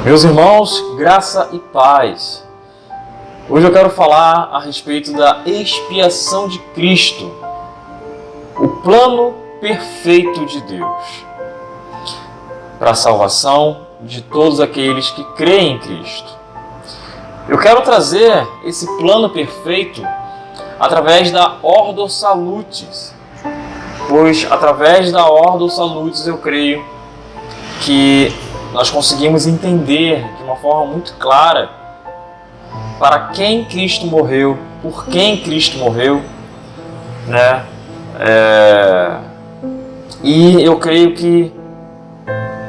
Meus irmãos, graça e paz. Hoje eu quero falar a respeito da expiação de Cristo, o plano perfeito de Deus para a salvação de todos aqueles que creem em Cristo. Eu quero trazer esse plano perfeito através da Ordo Salutis, pois através da Ordo Salutis eu creio que nós conseguimos entender de uma forma muito clara para quem Cristo morreu, por quem Cristo morreu, né? E eu creio que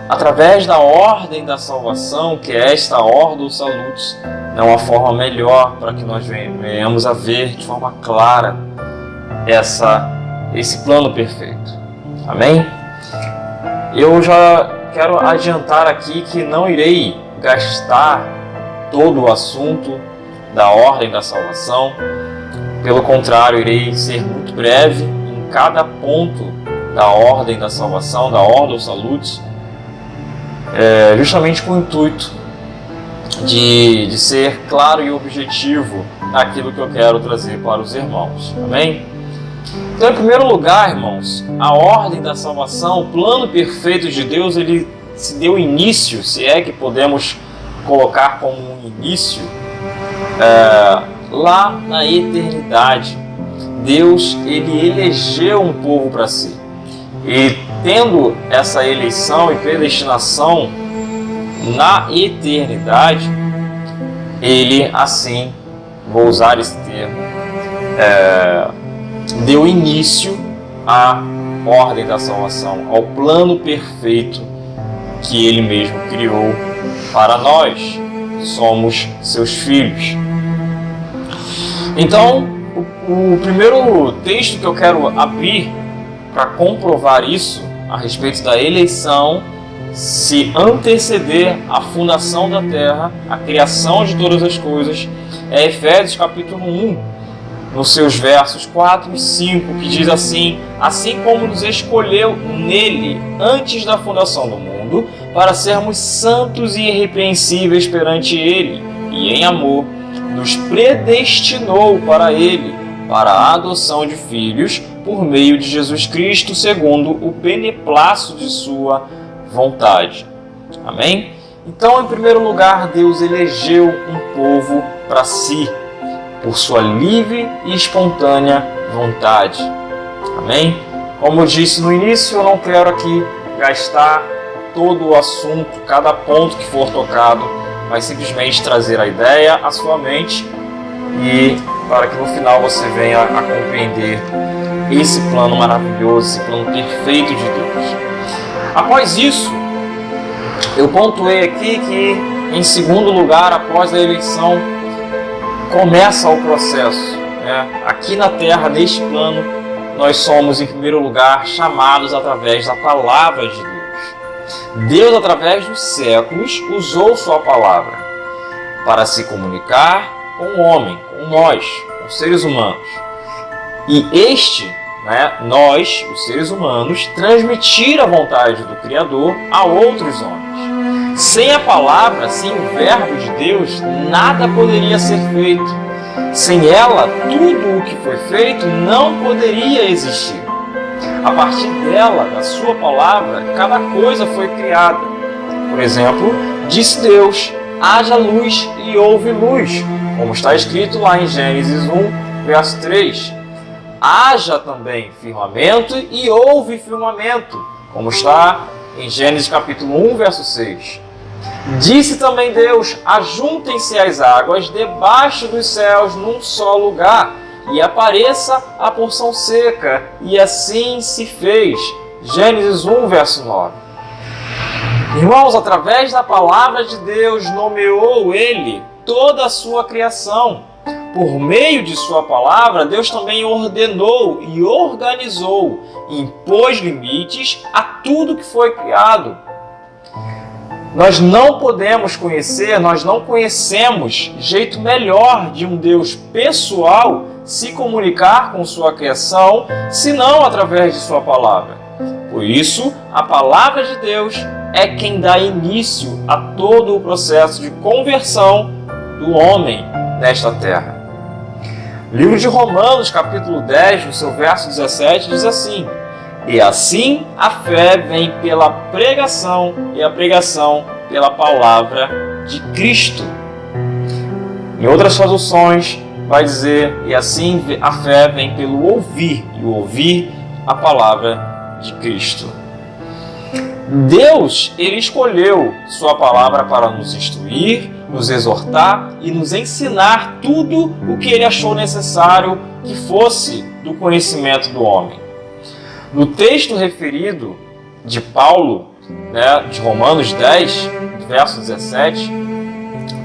através da ordem da salvação, que é esta Ordo Salutis, é uma forma melhor para que nós venhamos a ver de forma clara esse plano perfeito. Amém? Eu já quero adiantar aqui que não irei gastar todo o assunto da ordem da salvação. Pelo contrário, irei ser muito breve em cada ponto da ordem da salvação, da Ordo Salutis, justamente com o intuito de ser claro e objetivo naquilo que eu quero trazer para os irmãos. Amém? Então, em primeiro lugar, irmãos, a ordem da salvação, o plano perfeito de Deus, ele se deu início, se é que podemos colocar como um início, lá na eternidade. Deus, ele elegeu um povo para si. E tendo essa eleição e predestinação na eternidade, ele, assim, vou usar esse termo, deu início à ordem da salvação, ao plano perfeito que ele mesmo criou para nós, somos seus filhos. Então, o primeiro texto que eu quero abrir para comprovar isso, a respeito da eleição, se anteceder à fundação da terra, a criação de todas as coisas, é Efésios capítulo 1, nos seus versos 4 e 5, que diz assim: assim como nos escolheu nele antes da fundação do mundo, para sermos santos e irrepreensíveis perante ele, e em amor nos predestinou para ele, para a adoção de filhos, por meio de Jesus Cristo, segundo o beneplácito de sua vontade. Amém? Então, em primeiro lugar, Deus elegeu um povo para si, por sua livre e espontânea vontade. Amém? Como eu disse no início, eu não quero aqui gastar todo o assunto, cada ponto que for tocado, mas simplesmente trazer a ideia à sua mente e para que no final você venha a compreender esse plano maravilhoso, esse plano perfeito de Deus. Após isso, eu pontuei aqui que, em segundo lugar, após a eleição, começa o processo, né? Aqui na Terra, neste plano, nós somos, em primeiro lugar, chamados através da palavra de Deus. Deus, através dos séculos, usou sua palavra para se comunicar com o homem, com nós, com os seres humanos. E nós, os seres humanos, transmitir a vontade do Criador a outros homens. Sem a palavra, sem o verbo de Deus, nada poderia ser feito. Sem ela, tudo o que foi feito não poderia existir. A partir dela, da sua palavra, cada coisa foi criada. Por exemplo, disse Deus: haja luz e houve luz, como está escrito lá em Gênesis 1, verso 3. Haja também firmamento e houve firmamento, como está em Gênesis capítulo 1, verso 6. Disse também Deus: ajuntem-se as águas debaixo dos céus num só lugar, e apareça a porção seca, e assim se fez. Gênesis 1, verso 9. Irmãos, através da palavra de Deus, nomeou Ele toda a sua criação. Por meio de sua palavra, Deus também ordenou e organizou, e impôs limites a tudo que foi criado. Nós não podemos conhecer, nós não conhecemos jeito melhor de um Deus pessoal se comunicar com sua criação, senão através de sua palavra. Por isso, a palavra de Deus é quem dá início a todo o processo de conversão do homem nesta terra. O livro de Romanos, capítulo 10, no seu verso 17, diz assim: e assim a fé vem pela pregação, e a pregação pela palavra de Cristo. Em outras traduções, vai dizer: e assim a fé vem pelo ouvir, e o ouvir a palavra de Cristo. Deus, Ele escolheu Sua palavra para nos instruir, nos exortar e nos ensinar tudo o que Ele achou necessário que fosse do conhecimento do homem. No texto referido de Paulo, de Romanos 10, verso 17,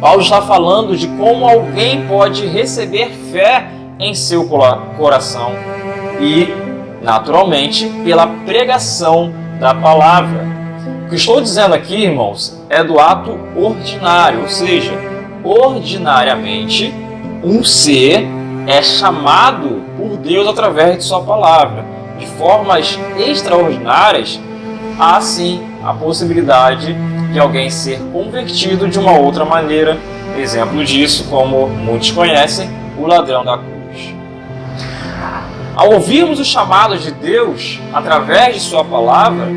Paulo está falando de como alguém pode receber fé em seu coração e, naturalmente, pela pregação da palavra. O que estou dizendo aqui, irmãos, é do ato ordinário, ou seja, ordinariamente um ser é chamado por Deus através de sua palavra. De formas extraordinárias, há sim a possibilidade de alguém ser convertido de uma outra maneira. Exemplo disso, como muitos conhecem, o ladrão da cruz. Ao ouvirmos o chamado de Deus através de sua palavra,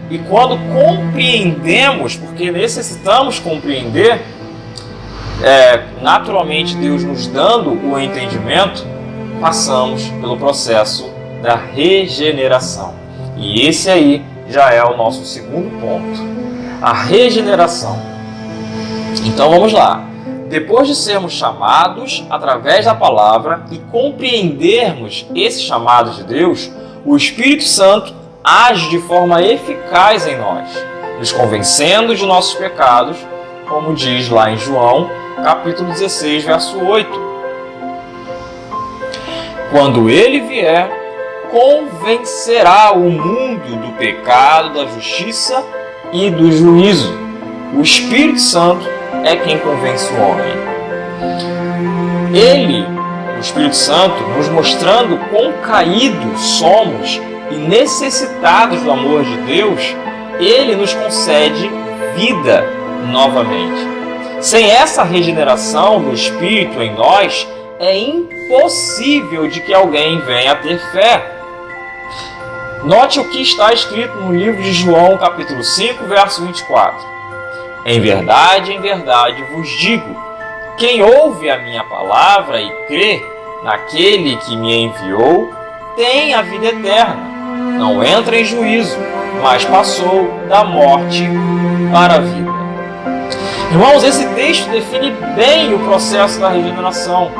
e quando compreendemos, porque necessitamos compreender, naturalmente Deus nos dando o entendimento, passamos pelo processo da regeneração. E esse aí já é o nosso segundo ponto, a regeneração. Então vamos lá. Depois de sermos chamados através da palavra e compreendermos esse chamado de Deus, o Espírito Santo age de forma eficaz em nós, nos convencendo de nossos pecados, como diz lá em João, capítulo 16, verso 8. Quando Ele vier, convencerá o mundo do pecado, da justiça e do juízo. O Espírito Santo é quem convence o homem. Ele, o Espírito Santo, nos mostrando quão caídos somos e necessitados do amor de Deus, Ele nos concede vida novamente. Sem essa regeneração do Espírito em nós, é impossível de que alguém venha a ter fé. Note o que está escrito no livro de João, capítulo 5, verso 24. Em verdade vos digo, quem ouve a minha palavra e crê naquele que me enviou, tem a vida eterna. Não entra em juízo, mas passou da morte para a vida. Irmãos, esse texto define bem o processo da regeneração.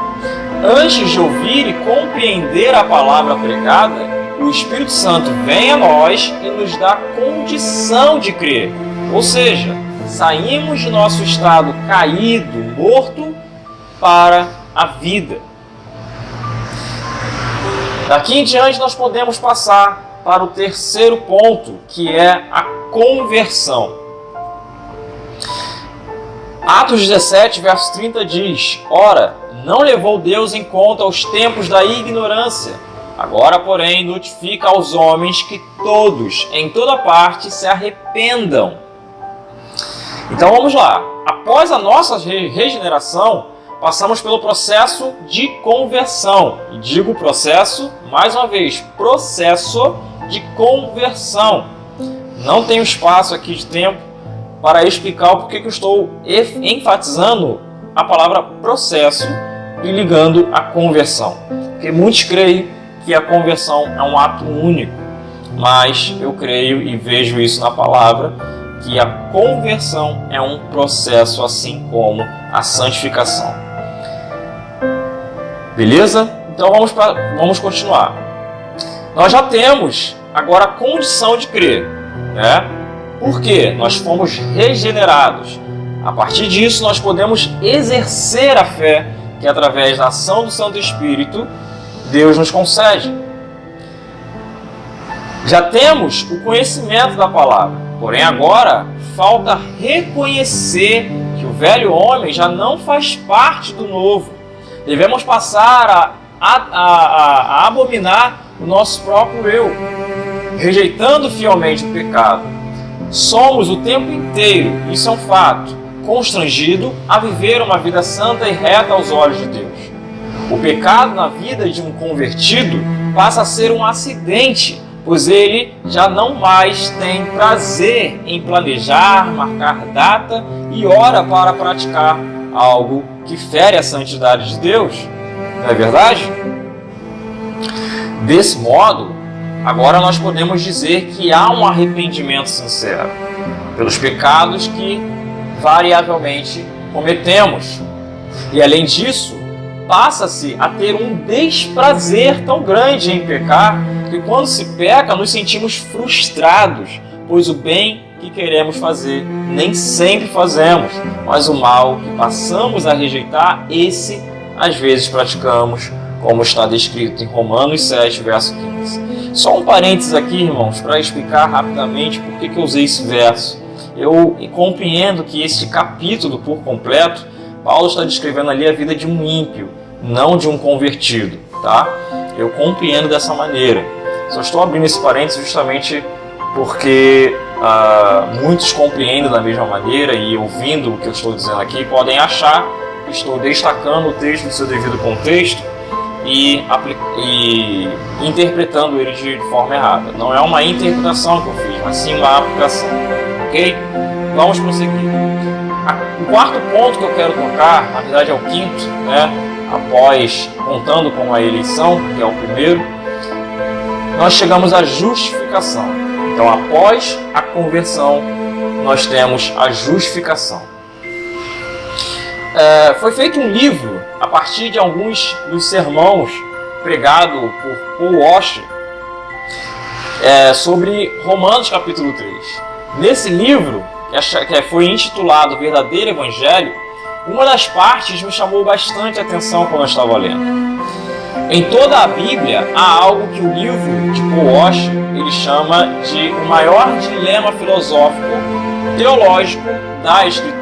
Antes de ouvir e compreender a palavra pregada, o Espírito Santo vem a nós e nos dá condição de crer. Ou seja, saímos de nosso estado caído, morto, para a vida. Daqui em diante nós podemos passar para o terceiro ponto, que é a conversão. Atos 17, verso 30 diz: ora, não levou Deus em conta os tempos da ignorância. Agora, porém, notifica aos homens que todos, em toda parte, se arrependam. Então vamos lá. Após a nossa regeneração, passamos pelo processo de conversão. E digo processo, mais uma vez, processo de conversão. Não tenho espaço aqui de tempo para explicar o porquê que eu estou enfatizando a palavra processo e ligando a conversão. Porque muitos creem que a conversão é um ato único, mas eu creio e vejo isso na palavra, que a conversão é um processo assim como a santificação. Beleza? Então vamos continuar. Nós já temos agora a condição de crer, né? Por quê? Nós fomos regenerados. A partir disso, nós podemos exercer a fé que, através da ação do Santo Espírito, Deus nos concede. Já temos o conhecimento da palavra, porém agora falta reconhecer que o velho homem já não faz parte do novo. Devemos passar a abominar o nosso próprio eu, rejeitando fielmente o pecado. somos o tempo inteiro, isso é um fato, constrangido a viver uma vida santa e reta aos olhos de Deus. O pecado na vida de um convertido passa a ser um acidente, pois ele já não mais tem prazer em planejar, marcar data e hora para praticar algo que fere a santidade de Deus. Não é verdade? Desse modo, agora nós podemos dizer que há um arrependimento sincero pelos pecados que variavelmente cometemos. E além disso, passa-se a ter um desprazer tão grande em pecar que quando se peca nos sentimos frustrados, pois o bem que queremos fazer nem sempre fazemos, mas o mal que passamos a rejeitar, esse às vezes praticamos, como está descrito em Romanos 7, verso 15. Só um parênteses aqui, irmãos, para explicar rapidamente por que eu usei esse verso. Eu compreendo que este capítulo por completo, Paulo está descrevendo ali a vida de um ímpio, não de um convertido, tá? Eu compreendo dessa maneira. Só estou abrindo esse parênteses justamente porque muitos compreendem da mesma maneira e, ouvindo o que eu estou dizendo aqui, podem achar que estou destacando o texto do seu devido contexto e interpretando ele de forma errada. Não é uma interpretação que eu fiz, mas sim uma aplicação. Ok? Vamos prosseguir. O quarto ponto que eu quero tocar, na verdade é o quinto, né? Após, contando com a eleição, que é o primeiro, nós chegamos à justificação. Então, após a conversão, nós temos a justificação. Foi feito um livro, a partir de alguns dos sermões pregado por Paul Washer, sobre Romanos capítulo 3. Nesse livro, que foi intitulado Verdadeiro Evangelho, uma das partes me chamou bastante a atenção quando eu estava lendo. Em toda a Bíblia, há algo que o livro de Paul Washer ele chama de o maior dilema filosófico teológico da Escritura.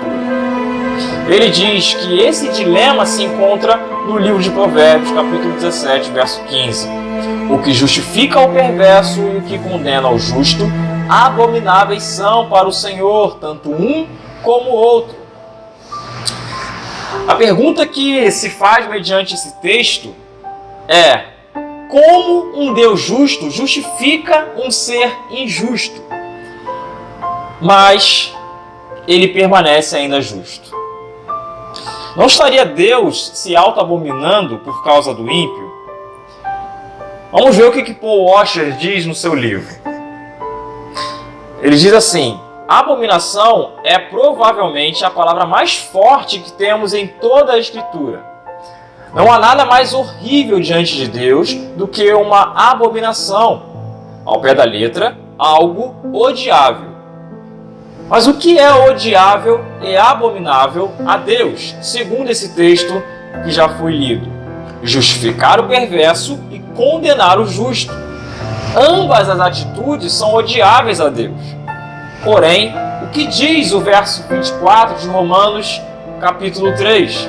Ele diz que esse dilema se encontra no livro de Provérbios, capítulo 17, verso 15. O que justifica o perverso e o que condena o justo, abomináveis são para o Senhor, tanto um como o outro. A pergunta que se faz mediante esse texto é: como um Deus justo justifica um ser injusto, mas ele permanece ainda justo? Não estaria Deus se auto-abominando por causa do ímpio? Vamos ver o que Paul Washer diz no seu livro. Ele diz assim: a abominação é provavelmente a palavra mais forte que temos em toda a Escritura. Não há nada mais horrível diante de Deus do que uma abominação. Ao pé da letra, algo odiável. Mas o que é odiável e abominável a Deus, segundo esse texto que já foi lido? Justificar o perverso e condenar o justo. Ambas as atitudes são odiáveis a Deus. Porém, o que diz o verso 24 de Romanos, capítulo 3?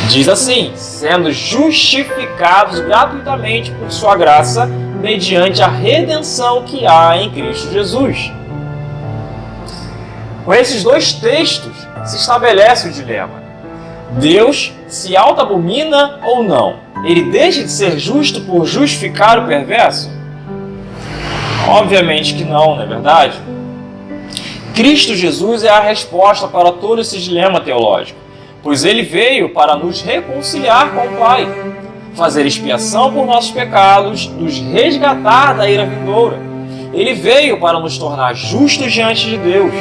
Diz assim: sendo justificados gratuitamente por sua graça, mediante a redenção que há em Cristo Jesus. Com esses dois textos se estabelece o dilema. Deus se auto-abomina ou não? Ele deixa de ser justo por justificar o perverso? Obviamente que não, não é verdade? Cristo Jesus é a resposta para todo esse dilema teológico, pois ele veio para nos reconciliar com o Pai, fazer expiação por nossos pecados, nos resgatar da ira vindoura. Ele veio para nos tornar justos diante de Deus.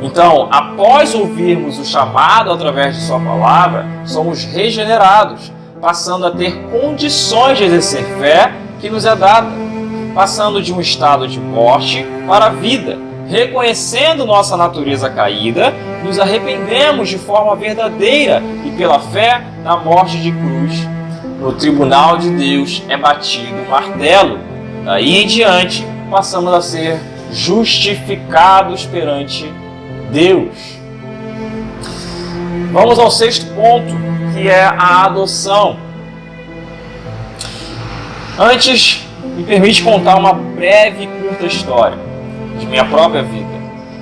Então, após ouvirmos o chamado através de sua palavra, somos regenerados, passando a ter condições de exercer fé que nos é dada, passando de um estado de morte para a vida. Reconhecendo nossa natureza caída, nos arrependemos de forma verdadeira e pela fé na morte de cruz. No tribunal de Deus é batido o martelo. Daí em diante, passamos a ser justificados perante Deus. Vamos ao sexto ponto, que é a adoção. Antes, me permite contar uma breve e curta história. de minha própria vida.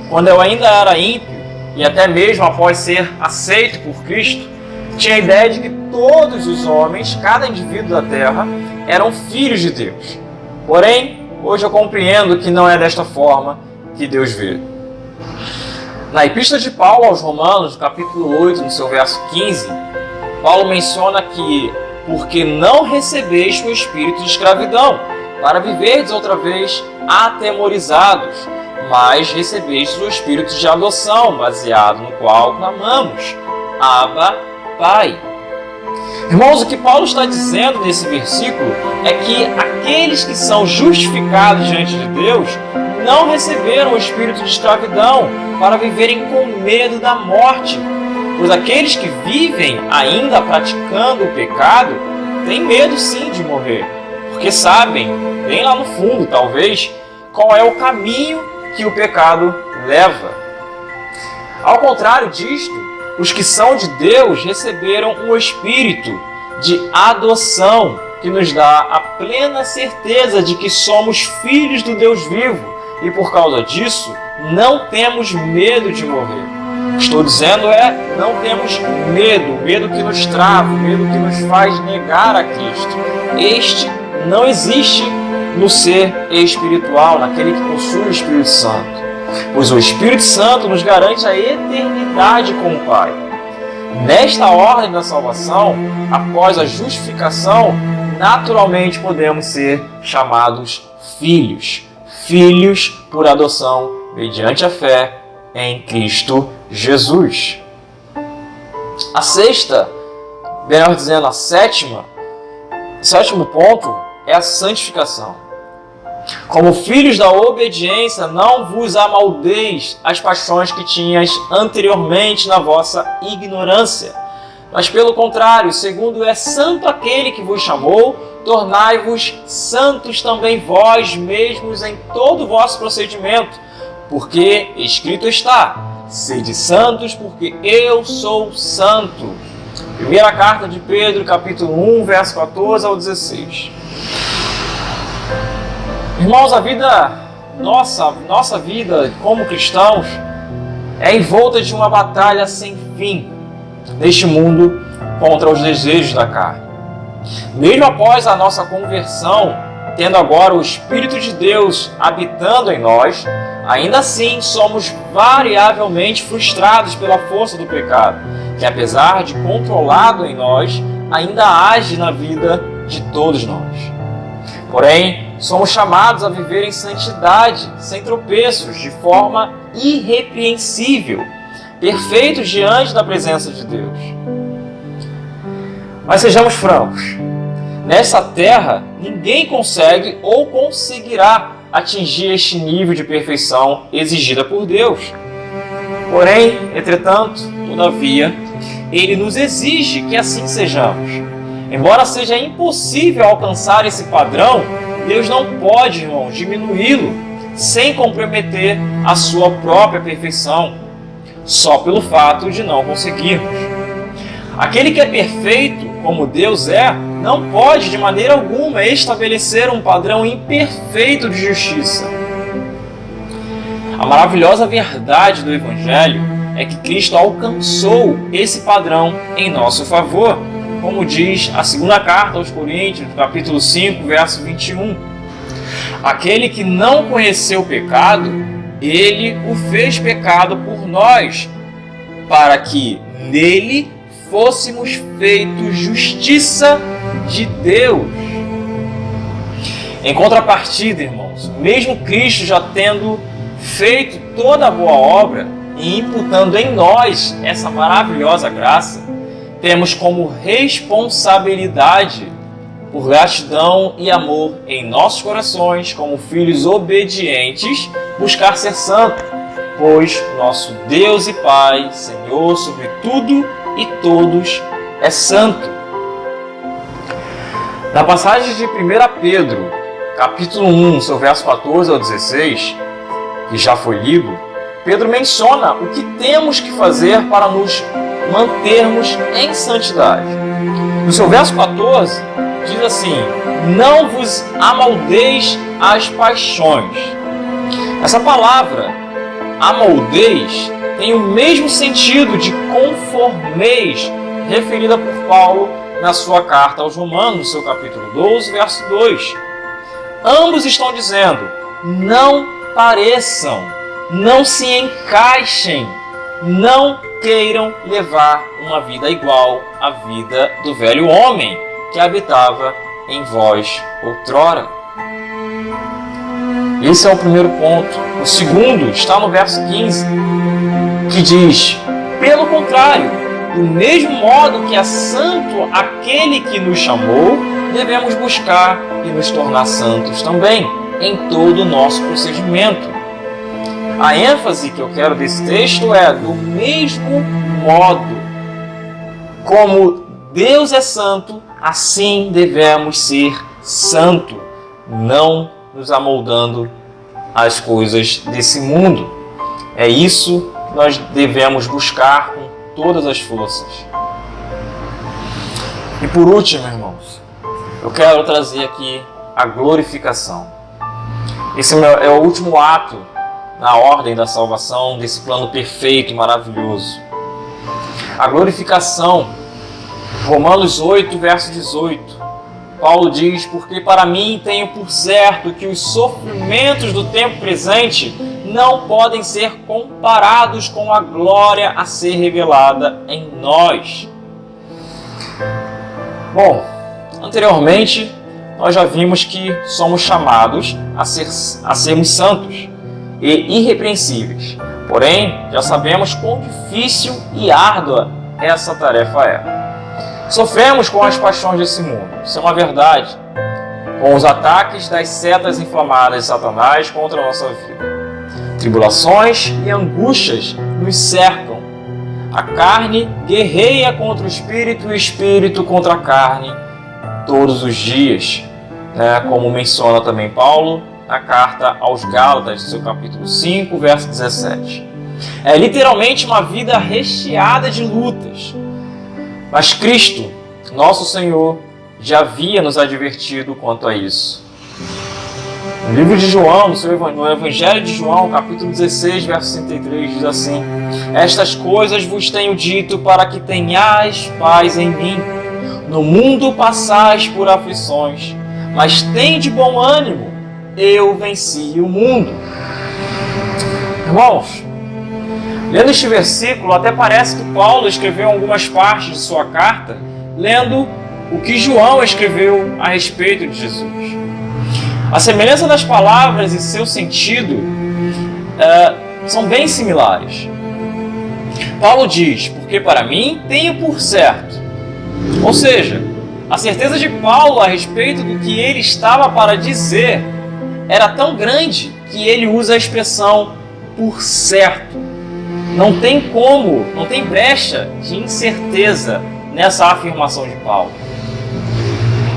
Quando eu ainda era ímpio, e até mesmo após ser aceito por Cristo, tinha a ideia de que todos os homens, cada indivíduo da terra, eram filhos de Deus. Porém, hoje eu compreendo que não é desta forma que Deus vê. Na Epístola de Paulo aos Romanos, no capítulo 8, no seu verso 15, Paulo menciona que porque não recebeste o espírito de escravidão, para viverdes outra vez atemorizados, mas recebestes o espírito de adoção, baseado no qual clamamos, Abba, Pai. Irmãos, o que Paulo está dizendo nesse versículo é que aqueles que são justificados diante de Deus não receberam o espírito de escravidão para viverem com medo da morte, pois aqueles que vivem ainda praticando o pecado têm medo sim de morrer, porque sabem, bem lá no fundo talvez, qual é o caminho que o pecado leva. Ao contrário disto, os que são de Deus receberam o espírito de adoção, que nos dá a plena certeza de que somos filhos do Deus vivo e por causa disso não temos medo de morrer. Estou dizendo não temos medo que nos trava, medo que nos faz negar a Cristo. Este não existe no ser espiritual, naquele que possui o Espírito Santo. Pois o Espírito Santo nos garante a eternidade com o Pai. Nesta ordem da salvação, após a justificação, naturalmente podemos ser chamados filhos. Filhos por adoção, mediante a fé em Cristo Jesus. A sexta, melhor dizendo, o sétimo ponto é a santificação. Como filhos da obediência, não vos amoldeis as paixões que tinhas anteriormente na vossa ignorância. Mas pelo contrário, segundo é santo aquele que vos chamou, tornai-vos santos também vós mesmos em todo o vosso procedimento. Porque escrito está, sede santos porque eu sou santo. Primeira carta de Pedro, capítulo 1, verso 14 ao 16. Irmãos, a vida, nossa vida como cristãos é envolta de uma batalha sem fim neste mundo contra os desejos da carne. Mesmo após a nossa conversão, tendo agora o Espírito de Deus habitando em nós, ainda assim somos variavelmente frustrados pela força do pecado, que apesar de controlado em nós, ainda age na vida de todos nós. Porém, somos chamados a viver em santidade, sem tropeços, de forma irrepreensível, perfeitos diante da presença de Deus. Mas sejamos francos, nessa terra ninguém consegue ou conseguirá atingir este nível de perfeição exigida por Deus. Porém, entretanto, todavia, Ele nos exige que assim sejamos. Embora seja impossível alcançar esse padrão, Deus não pode, irmãos, diminuí-lo sem comprometer a sua própria perfeição, só pelo fato de não conseguirmos. Aquele que é perfeito, como Deus é, não pode de maneira alguma estabelecer um padrão imperfeito de justiça. A maravilhosa verdade do Evangelho é que Cristo alcançou esse padrão em nosso favor, como diz a segunda carta aos Coríntios, capítulo 5, verso 21. Aquele que não conheceu o pecado, Ele o fez pecado por nós, para que nele fôssemos feitos justiça de Deus. Em contrapartida, irmãos, mesmo Cristo já tendo feito toda a boa obra e imputando em nós essa maravilhosa graça, temos como responsabilidade, por gratidão e amor em nossos corações, como filhos obedientes, buscar ser santo, pois nosso Deus e Pai, Senhor sobre tudo e todos, é santo. Na passagem de 1 Pedro, capítulo 1, seu verso 14 ao 16, que já foi lido, Pedro menciona o que temos que fazer para nos mantermos em santidade. No seu verso 14, diz assim: não vos amoldeis as paixões. Essa palavra, amoldeis, tem o mesmo sentido de conformeis, referida por Paulo na sua carta aos Romanos, no seu capítulo 12, verso 2. Ambos estão dizendo, não pareçam, não se encaixem, não queiram levar uma vida igual à vida do velho homem que habitava em vós outrora. Esse é o primeiro ponto. O segundo está no verso 15, que diz, pelo contrário, do mesmo modo que é santo aquele que nos chamou, devemos buscar e nos tornar santos também, em todo o nosso procedimento. A ênfase que eu quero desse texto é do mesmo modo. Como Deus é santo, assim devemos ser santo, não nos amoldando às coisas desse mundo. É isso que nós devemos buscar com todas as forças. E por último, irmãos, eu quero trazer aqui a glorificação. Esse é o último ato na ordem da salvação, desse plano perfeito e maravilhoso. A glorificação, Romanos 8, verso 18. Paulo diz, porque para mim tenho por certo que os sofrimentos do tempo presente não podem ser comparados com a glória a ser revelada em nós. Bom, anteriormente nós já vimos que somos chamados a sermos santos e irrepreensíveis. Porém, já sabemos quão difícil e árdua essa tarefa é. Sofremos com as paixões desse mundo, isso é uma verdade, com os ataques das setas inflamadas de Satanás contra a nossa vida. Tribulações e angústias nos cercam. A carne guerreia contra o espírito e o espírito contra a carne todos os dias, como menciona também Paulo na carta aos Gálatas, seu capítulo 5, verso 17. É literalmente uma vida recheada de lutas. Mas Cristo, nosso Senhor, já havia nos advertido quanto a isso. No livro de João, no Evangelho de João, capítulo 16, verso 63, diz assim: estas coisas vos tenho dito para que tenhais paz em mim. No mundo passais por aflições, mas tende bom ânimo, eu venci o mundo. Irmãos, lendo este versículo, até parece que Paulo escreveu algumas partes de sua carta, lendo o que João escreveu a respeito de Jesus. A semelhança das palavras e seu sentido são bem similares. Paulo diz, porque para mim tenho por certo. Ou seja, a certeza de Paulo a respeito do que ele estava para dizer era tão grande que ele usa a expressão por certo. Não tem brecha de incerteza nessa afirmação de Paulo.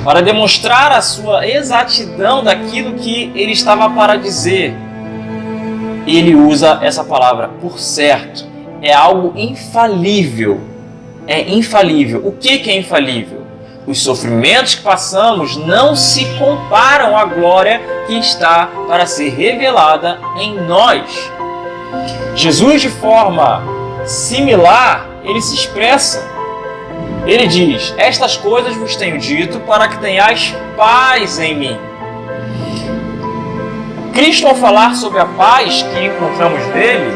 Para demonstrar a sua exatidão daquilo que ele estava para dizer, ele usa essa palavra, por certo. É algo infalível. É infalível. O que é infalível? Os sofrimentos que passamos não se comparam à glória que está para ser revelada em nós. Jesus, de forma similar, ele se expressa. Ele diz, estas coisas vos tenho dito para que tenhais paz em mim. Cristo, ao falar sobre a paz que encontramos nele,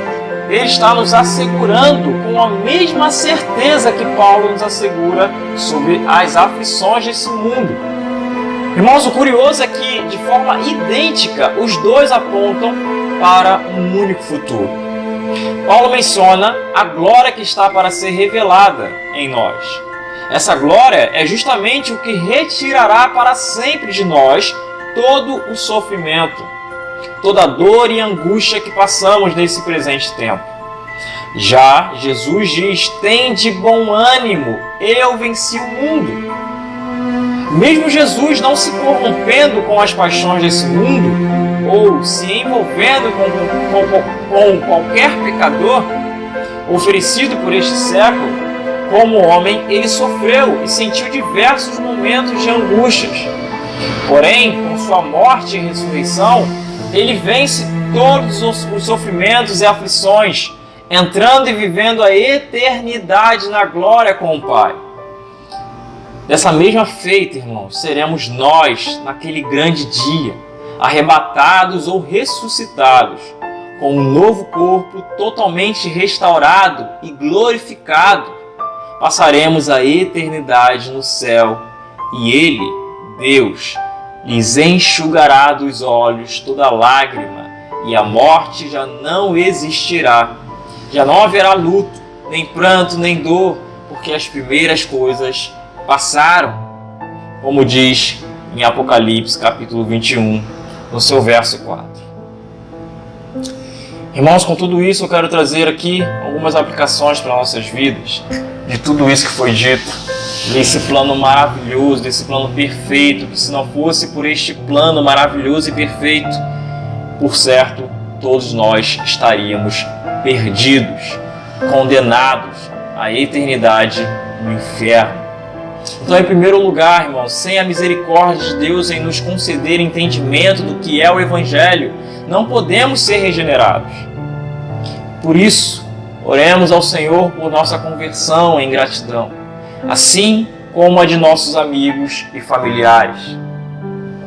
ele está nos assegurando com a mesma certeza que Paulo nos assegura sobre as aflições desse mundo. Irmãos, o curioso é que, de forma idêntica, os dois apontam para um único futuro. Paulo menciona a glória que está para ser revelada em nós. Essa glória é justamente o que retirará para sempre de nós todo o sofrimento, toda a dor e angústia que passamos nesse presente tempo. Já Jesus diz, tende bom ânimo, eu venci o mundo. Mesmo Jesus não se corrompendo com as paixões desse mundo, ou se envolvendo com qualquer pecador oferecido por este século, como homem, ele sofreu e sentiu diversos momentos de angústias. Porém, com sua morte e ressurreição, ele vence todos os sofrimentos e aflições, entrando e vivendo a eternidade na glória com o Pai. Dessa mesma feita, irmãos, seremos nós naquele grande dia, arrebatados ou ressuscitados, com um novo corpo totalmente restaurado e glorificado. Passaremos a eternidade no céu e Ele, Deus, lhes enxugará dos olhos toda lágrima e a morte já não existirá. Já não haverá luto, nem pranto, nem dor, porque as primeiras coisas passaram, como diz em Apocalipse capítulo 21, no seu verso 4. Irmãos, com tudo isso eu quero trazer aqui algumas aplicações para nossas vidas, de tudo isso que foi dito, desse plano maravilhoso, desse plano perfeito, que se não fosse por este plano maravilhoso e perfeito, por certo, todos nós estaríamos perdidos, condenados à eternidade no inferno. Então, em primeiro lugar, irmãos, sem a misericórdia de Deus em nos conceder entendimento do que é o Evangelho, não podemos ser regenerados. Por isso, oremos ao Senhor por nossa conversão em gratidão, assim como a de nossos amigos e familiares.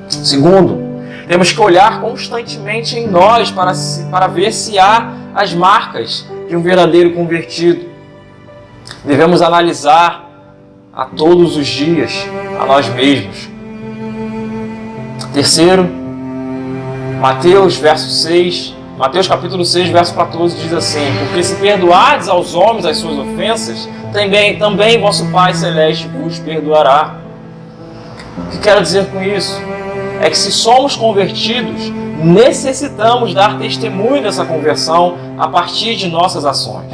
Segundo, temos que olhar constantemente em nós para ver se há as marcas de um verdadeiro convertido. Devemos analisar a todos os dias a nós mesmos. Terceiro, Mateus capítulo 6, verso 14 diz assim: porque se perdoardes aos homens as suas ofensas, também vosso Pai Celeste vos perdoará. O que quero dizer com isso? É que se somos convertidos, necessitamos dar testemunho dessa conversão a partir de nossas ações.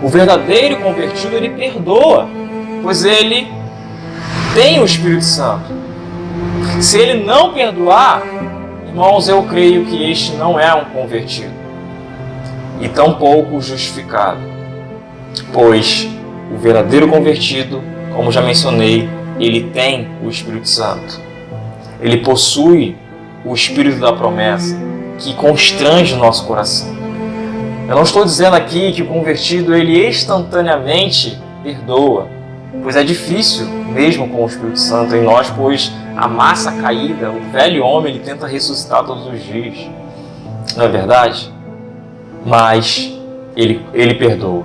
O verdadeiro convertido, ele perdoa, pois ele tem o Espírito Santo. Se ele não perdoar, irmãos, eu creio que este não é um convertido, e tampouco justificado, pois o verdadeiro convertido, como já mencionei, ele tem o Espírito Santo. Ele possui o Espírito da promessa, que constrange o nosso coração. Eu não estou dizendo aqui que o convertido, ele instantaneamente perdoa, pois é difícil, mesmo com o Espírito Santo em nós, pois a massa caída, o velho homem, ele tenta ressuscitar todos os dias. Não é verdade? Mas ele perdoa.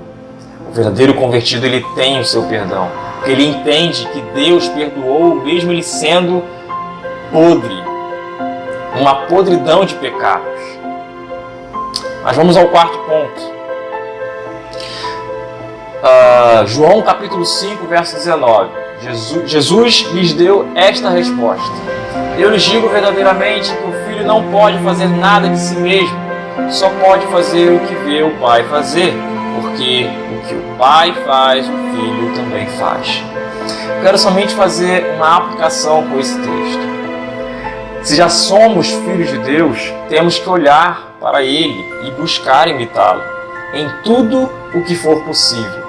O verdadeiro convertido, ele tem o seu perdão, porque ele entende que Deus perdoou, mesmo ele sendo podre, uma podridão de pecados. Mas vamos ao quarto ponto. João capítulo 5, verso 19. Jesus lhes deu esta resposta: eu lhes digo verdadeiramente que o Filho não pode fazer nada de si mesmo, só pode fazer o que vê o Pai fazer, porque o que o Pai faz, o Filho também faz. Quero somente fazer uma aplicação com esse texto. Se já somos filhos de Deus, temos que olhar para Ele e buscar imitá-lo em tudo o que for possível,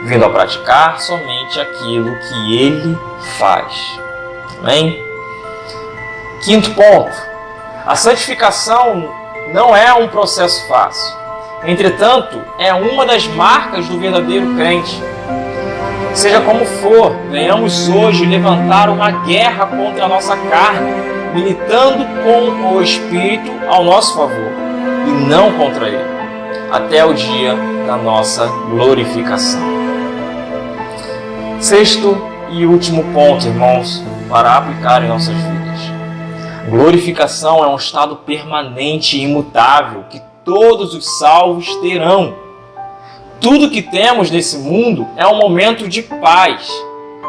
vindo a praticar somente aquilo que Ele faz. Amém? Quinto ponto. A santificação não é um processo fácil. Entretanto, é uma das marcas do verdadeiro crente. Seja como for, venhamos hoje levantar uma guerra contra a nossa carne, militando com o Espírito ao nosso favor e não contra ele, até o dia da nossa glorificação. Sexto e último ponto, irmãos, para aplicar em nossas vidas. Glorificação é um estado permanente e imutável que todos os salvos terão. Tudo que temos nesse mundo é um momento de paz,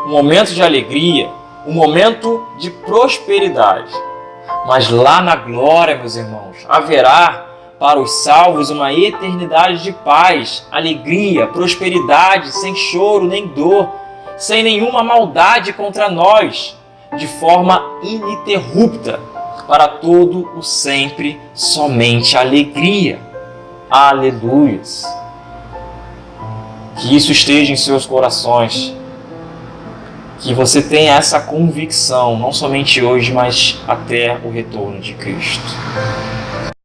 um momento de alegria, um momento de prosperidade. Mas lá na glória, meus irmãos, haverá para os salvos uma eternidade de paz, alegria, prosperidade, sem choro nem dor, sem nenhuma maldade contra nós, de forma ininterrupta, para todo o sempre, somente alegria. Aleluias! Que isso esteja em seus corações, que você tenha essa convicção, não somente hoje, mas até o retorno de Cristo.